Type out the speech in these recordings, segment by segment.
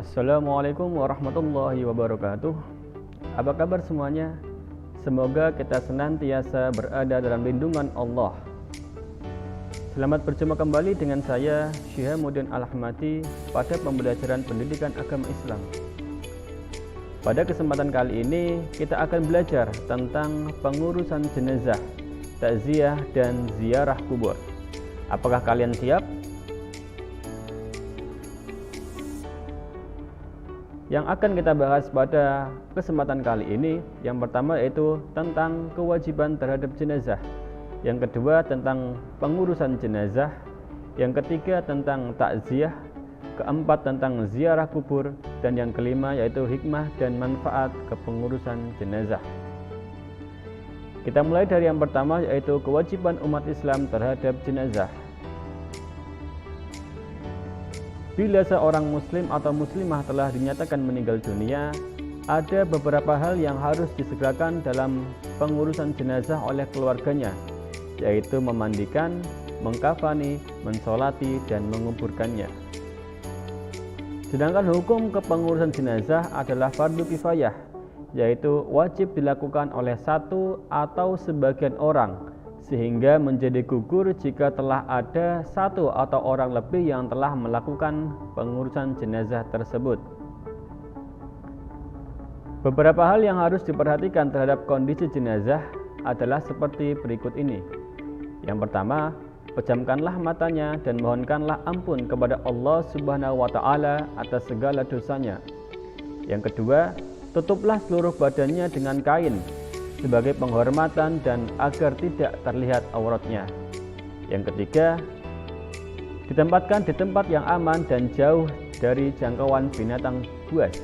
Assalamualaikum warahmatullahi wabarakatuh. Apa kabar semuanya? Semoga kita senantiasa berada dalam lindungan Allah. Selamat berjumpa kembali dengan saya Syihamuddin Al-Ahmadi pada pembelajaran pendidikan agama Islam. Pada kesempatan kali ini kita akan belajar tentang pengurusan jenazah, takziah dan ziarah kubur. Apakah kalian siap? Yang akan kita bahas pada kesempatan kali ini, yang pertama yaitu tentang kewajiban terhadap jenazah, yang kedua tentang pengurusan jenazah, yang ketiga tentang takziah, keempat tentang ziarah kubur, dan yang kelima yaitu hikmah dan manfaat kepengurusan jenazah. Kita mulai dari yang pertama yaitu kewajiban umat Islam terhadap jenazah. Bila seorang muslim atau muslimah telah dinyatakan meninggal dunia, ada beberapa hal yang harus disegerakan dalam pengurusan jenazah oleh keluarganya, yaitu memandikan, mengkafani, mensolati, dan menguburkannya. Sedangkan hukum kepengurusan jenazah adalah fardu kifayah, yaitu wajib dilakukan oleh satu atau sebagian orang, sehingga menjadi gugur jika telah ada satu atau orang lebih yang telah melakukan pengurusan jenazah tersebut. Beberapa hal yang harus diperhatikan terhadap kondisi jenazah adalah seperti berikut ini. Yang pertama, pejamkanlah matanya dan mohonkanlah ampun kepada Allah Subhanahu wa Ta'ala atas segala dosanya. Yang kedua, tutuplah seluruh badannya dengan kain sebagai penghormatan dan agar tidak terlihat auratnya. Yang ketiga, ditempatkan di tempat yang aman dan jauh dari jangkauan binatang buas.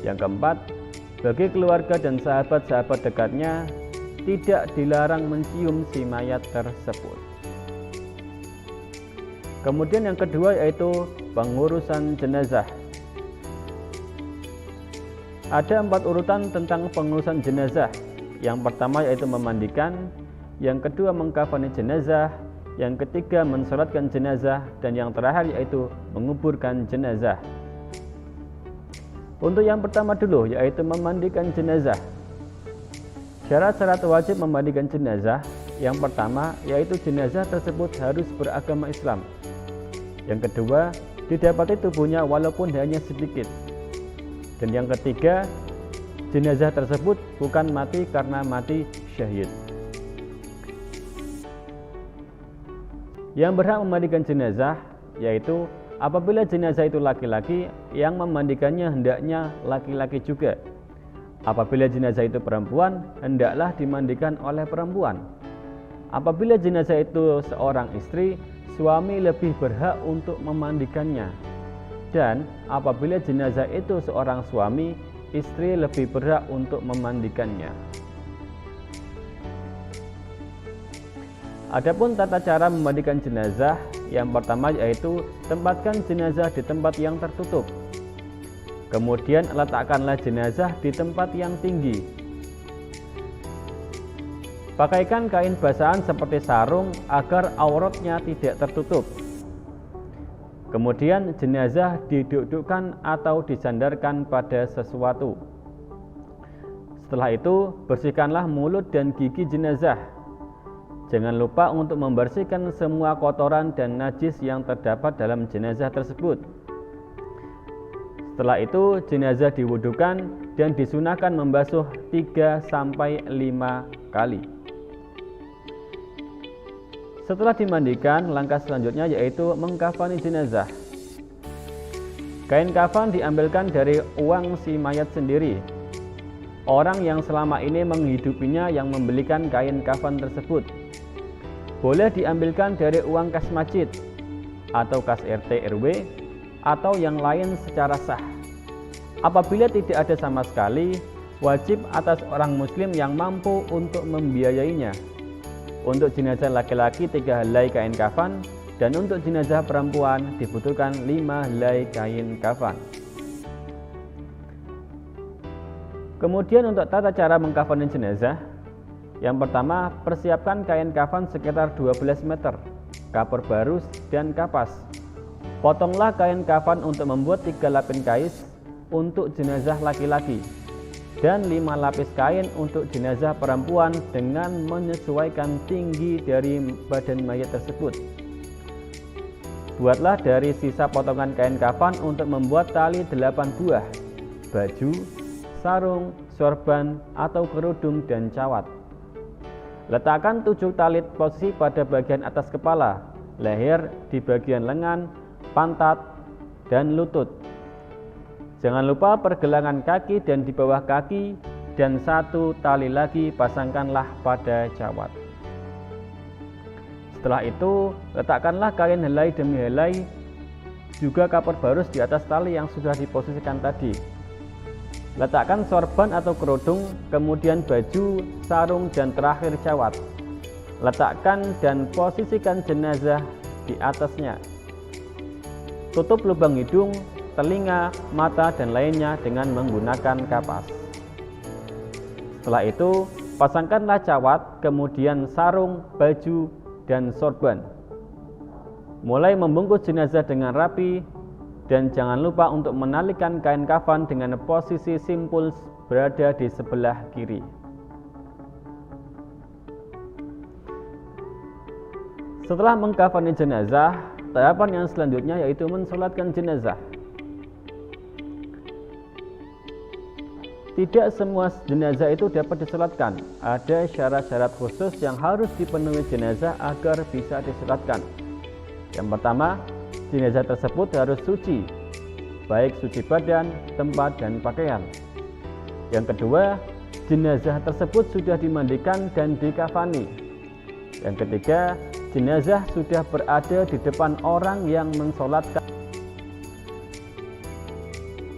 Yang keempat, bagi keluarga dan sahabat-sahabat dekatnya tidak dilarang mencium si mayat tersebut. Kemudian yang kedua yaitu pengurusan jenazah. Ada 4 urutan tentang pengurusan jenazah. Yang pertama yaitu memandikan, yang kedua mengkafani jenazah, yang ketiga mensolatkan jenazah, dan yang terakhir yaitu menguburkan jenazah. Untuk yang pertama dulu yaitu memandikan jenazah. Syarat-syarat wajib memandikan jenazah, yang pertama yaitu jenazah tersebut harus beragama Islam. Yang kedua, didapati tubuhnya walaupun hanya sedikit. Dan yang ketiga, jenazah tersebut bukan mati karena mati syahid. Yang berhak memandikan jenazah yaitu apabila jenazah itu laki-laki, yang memandikannya hendaknya laki-laki juga. Apabila jenazah itu perempuan, hendaklah dimandikan oleh perempuan. Apabila jenazah itu seorang istri, suami lebih berhak untuk memandikannya. Dan apabila jenazah itu seorang suami, istri lebih berhak untuk memandikannya. Adapun tata cara memandikan jenazah, yang pertama yaitu tempatkan jenazah di tempat yang tertutup. Kemudian letakkanlah jenazah di tempat yang tinggi. Pakaikan kain basahan seperti sarung agar auratnya tidak tertutup. Kemudian jenazah didudukkan atau disandarkan pada sesuatu. Setelah itu bersihkanlah mulut dan gigi jenazah. Jangan lupa untuk membersihkan semua kotoran dan najis yang terdapat dalam jenazah tersebut. Setelah itu jenazah diwudukan dan disunahkan membasuh 3-5 kali. Setelah dimandikan, langkah selanjutnya yaitu mengkafani jenazah. Kain kafan diambilkan dari uang si mayat sendiri. Orang yang selama ini menghidupinya yang membelikan kain kafan tersebut. Boleh diambilkan dari uang kas masjid atau kas RT RW atau yang lain secara sah. Apabila tidak ada sama sekali, wajib atas orang muslim yang mampu untuk membiayainya. Untuk jenazah laki-laki 3 helai kain kafan, dan untuk jenazah perempuan dibutuhkan 5 helai kain kafan. Kemudian untuk tata cara mengkafani jenazah, yang pertama persiapkan kain kafan sekitar 12 meter, kapur baru dan kapas. Potonglah kain kafan untuk membuat 3 lapis kain untuk jenazah laki-laki dan 5 lapis kain untuk jenazah perempuan dengan menyesuaikan tinggi dari badan mayat tersebut. Buatlah dari sisa potongan kain kafan untuk membuat tali 8 buah, baju, sarung, sorban atau kerudung dan cawat. Letakkan 7 tali posisi pada bagian atas kepala, leher, di bagian lengan, pantat, dan lutut. Jangan lupa pergelangan kaki dan di bawah kaki, dan 1 tali lagi pasangkanlah pada cawat. Setelah itu, letakkanlah kain helai demi helai, juga kapur barus di atas tali yang sudah diposisikan tadi. Letakkan sorban atau kerudung, kemudian baju, sarung, dan terakhir cawat. Letakkan dan posisikan jenazah di atasnya. Tutup lubang hidung, telinga, mata, dan lainnya dengan menggunakan kapas. Setelah itu, pasangkanlah cawat, kemudian sarung, baju, dan sorban. Mulai membungkus jenazah dengan rapi, dan jangan lupa untuk menalikan kain kafan dengan posisi simpul berada di sebelah kiri. Setelah mengkafani jenazah, tahapan yang selanjutnya yaitu mensolatkan jenazah. Tidak semua jenazah itu dapat disolatkan. Ada syarat-syarat khusus yang harus dipenuhi jenazah agar bisa disolatkan. Yang pertama, jenazah tersebut harus suci, baik suci badan, tempat, dan pakaian. Yang kedua, jenazah tersebut sudah dimandikan dan dikafani. Yang ketiga, jenazah sudah berada di depan orang yang mensolatkan.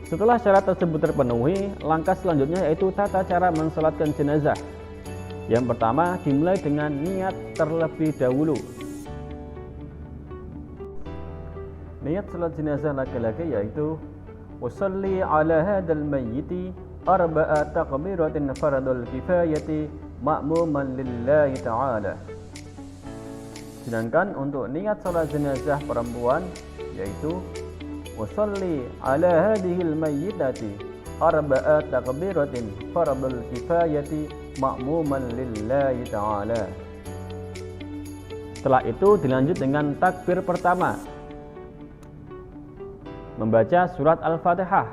Setelah syarat tersebut terpenuhi, langkah selanjutnya yaitu tata cara mensolatkan jenazah. Yang pertama, dimulai dengan niat terlebih dahulu. Niat salat jenazah laki-laki yaitu usolli ala hadzal mayyiti arba'a takbiratin faradul kifayati ma'muman lillahi ta'ala. Sedangkan untuk niat salat jenazah perempuan yaitu usolli ala hadhil mayyitati arba'a takbiratin faradul kifayati ma'muman lillahi ta'ala. Setelah itu dilanjut dengan takbir pertama, membaca surat Al-Fatihah.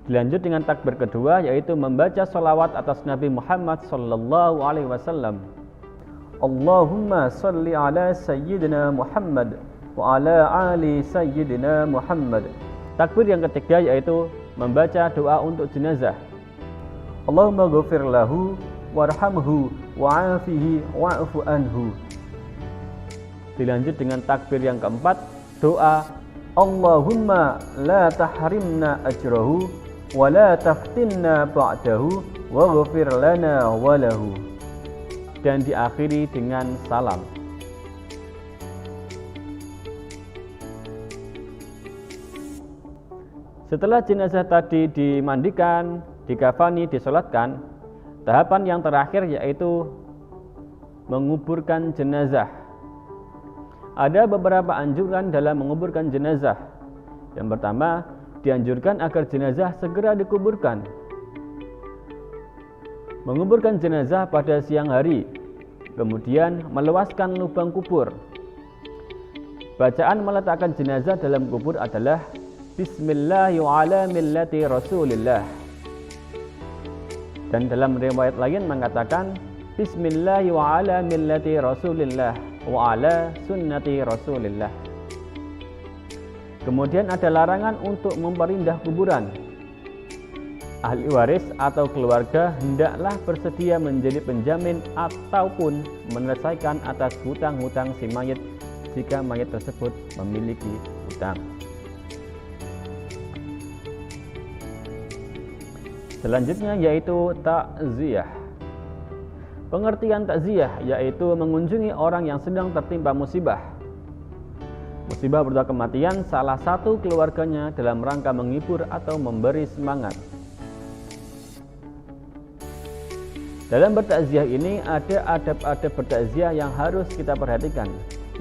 Dilanjut dengan takbir kedua yaitu membaca sholawat atas Nabi Muhammad sallallahu alaihi wasallam. Allahumma salli ala sayyidina Muhammad wa ala ali sayyidina Muhammad. Takbir yang ketiga yaitu membaca doa untuk jenazah. Allahumma ghafir lahu warhamhu wa'afihi wa'fu anhu. Dilanjut dengan takbir yang keempat, doa Allahumma la tahrimna ajrahu wa la taftinna ba'dahu waghfir lana wa lahu. Dan diakhiri dengan salam. Setelah jenazah tadi dimandikan, dikafani, disolatkan, tahapan yang terakhir yaitu menguburkan jenazah. Ada beberapa anjuran dalam menguburkan jenazah. Yang pertama, dianjurkan agar jenazah segera dikuburkan. Menguburkan jenazah pada siang hari, kemudian meluaskan lubang kubur. Bacaan meletakkan jenazah dalam kubur adalah Bismillahi ala millati Rasulillah. Dan dalam riwayat lain mengatakan Bismillahi ala millati Rasulillah wa ala sunnati Rasulillah. Kemudian ada larangan untuk memperindah kuburan. Ahli waris atau keluarga hendaklah bersedia menjadi penjamin ataupun menyelesaikan atas hutang-hutang si mayit jika mayit tersebut memiliki hutang. Selanjutnya yaitu takziah. Pengertian takziah yaitu mengunjungi orang yang sedang tertimpa musibah. Musibah berupa kematian salah satu keluarganya dalam rangka menghibur atau memberi semangat. Dalam bertakziah ini ada adab-adab bertakziah yang harus kita perhatikan.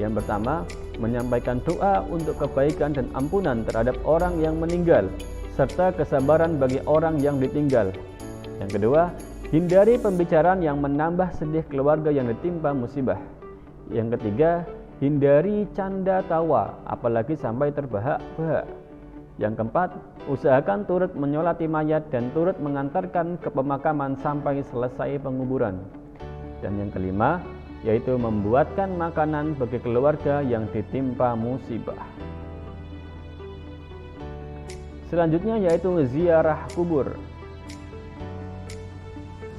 Yang pertama, menyampaikan doa untuk kebaikan dan ampunan terhadap orang yang meninggal, serta kesabaran bagi orang yang ditinggal. Yang kedua, hindari pembicaraan yang menambah sedih keluarga yang ditimpa musibah. Yang ketiga, hindari canda tawa, apalagi sampai terbahak-bahak. Yang keempat, usahakan turut menyolati mayat dan turut mengantarkan ke pemakaman sampai selesai penguburan. Dan yang kelima, yaitu membuatkan makanan bagi keluarga yang ditimpa musibah. Selanjutnya yaitu ziarah kubur.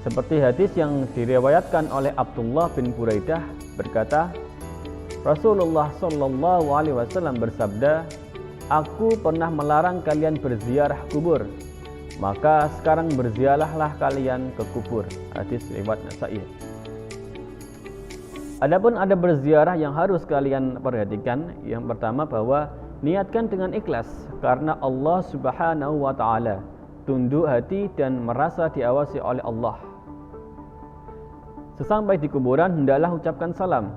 Seperti hadis yang diriwayatkan oleh Abdullah bin Buraidah berkata, Rasulullah Shallallahu Alaihi Wasallam bersabda, "Aku pernah melarang kalian berziarah kubur, maka sekarang berziarahlah kalian ke kubur." Hadis riwayat Nasa'i. Adapun ada berziarah yang harus kalian perhatikan. Yang pertama, bahwa niatkan dengan ikhlas karena Allah Subhanahu wa taala, tunduk hati dan merasa diawasi oleh Allah. Sesampai di kuburan hendaklah ucapkan salam.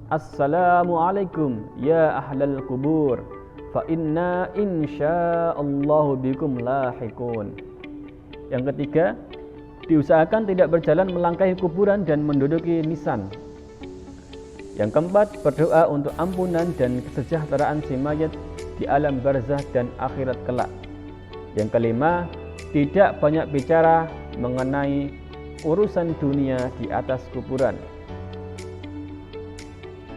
Assalamualaikum ya ahlal kubur, fa inna insyaallahu bikum lahiqun. Yang ketiga, diusahakan tidak berjalan melangkahi kuburan dan menduduki nisan. Yang keempat, berdoa untuk ampunan dan kesejahteraan si mayat di alam barzah dan akhirat kelak. Yang kelima, tidak banyak bicara mengenai urusan dunia di atas kuburan.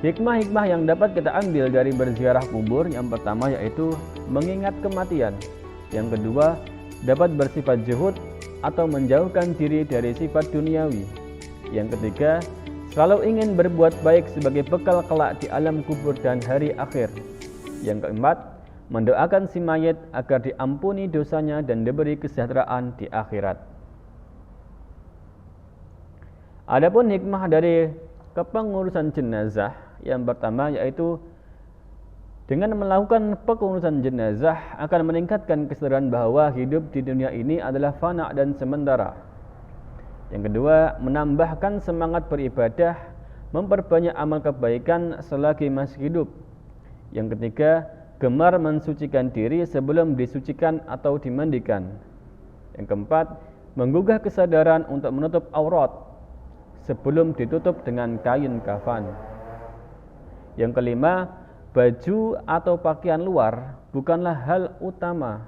Hikmah-hikmah yang dapat kita ambil dari berziarah kubur, yang pertama yaitu mengingat kematian. Yang kedua, dapat bersifat zuhud atau menjauhkan diri dari sifat duniawi. Yang ketiga, selalu ingin berbuat baik sebagai bekal kelak di alam kubur dan hari akhir. Yang keempat, mendoakan si mayit agar diampuni dosanya dan diberi kesejahteraan di akhirat. Adapun hikmah dari kepengurusan jenazah, yang pertama yaitu dengan melakukan pengurusan jenazah akan meningkatkan kesadaran bahwa hidup di dunia ini adalah fana dan sementara. Yang kedua, menambahkan semangat beribadah, memperbanyak amal kebaikan selagi masih hidup. Yang ketiga, gemar mensucikan diri sebelum disucikan atau dimandikan. Yang keempat, menggugah kesadaran untuk menutup aurat sebelum ditutup dengan kain kafan. Yang kelima, baju atau pakaian luar bukanlah hal utama,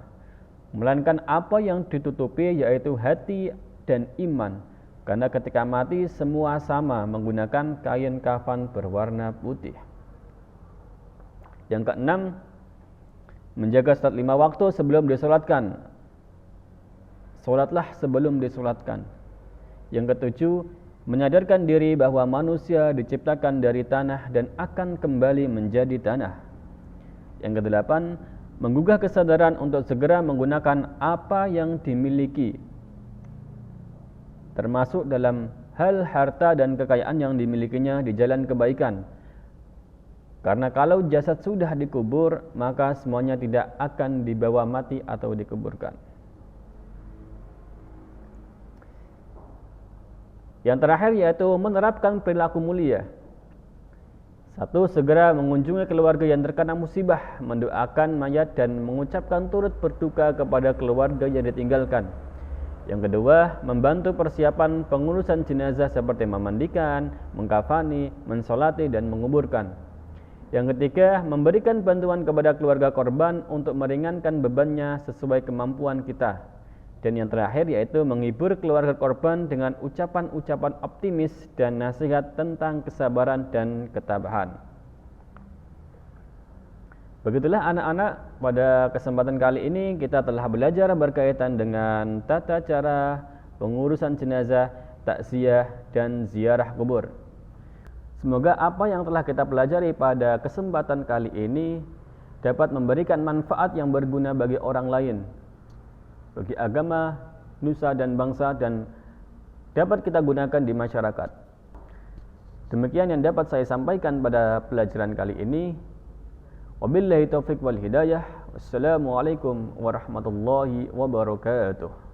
melainkan apa yang ditutupi yaitu hati dan iman. Karena ketika mati semua sama menggunakan kain kafan berwarna putih. Yang keenam, menjaga salat 5 waktu sebelum disolatkan. Solatlah sebelum disolatkan. Yang ketujuh, menyadarkan diri bahwa manusia diciptakan dari tanah dan akan kembali menjadi tanah. Yang kedelapan, menggugah kesadaran untuk segera menggunakan apa yang dimiliki, termasuk dalam hal harta dan kekayaan yang dimilikinya di jalan kebaikan. Karena kalau jasad sudah dikubur, maka semuanya tidak akan dibawa mati atau dikuburkan. Yang terakhir yaitu menerapkan perilaku mulia. 1. Segera mengunjungi keluarga yang terkena musibah, mendoakan mayat dan mengucapkan turut berduka kepada keluarga yang ditinggalkan. Yang kedua, membantu persiapan pengurusan jenazah seperti memandikan, mengkafani, mensolati, dan menguburkan. Yang ketiga, memberikan bantuan kepada keluarga korban untuk meringankan bebannya sesuai kemampuan kita. Dan yang terakhir yaitu menghibur keluarga korban dengan ucapan-ucapan optimis dan nasihat tentang kesabaran dan ketabahan. Begitulah anak-anak, pada kesempatan kali ini kita telah belajar berkaitan dengan tata cara pengurusan jenazah, takziah, dan ziarah kubur. Semoga apa yang telah kita pelajari pada kesempatan kali ini dapat memberikan manfaat yang berguna bagi orang lain, bagi agama, nusa dan bangsa, dan dapat kita gunakan di masyarakat. Demikian yang dapat saya sampaikan pada pelajaran kali ini. Wabillahi taufiq wal hidayah. Wassalamualaikum warahmatullahi wabarakatuh.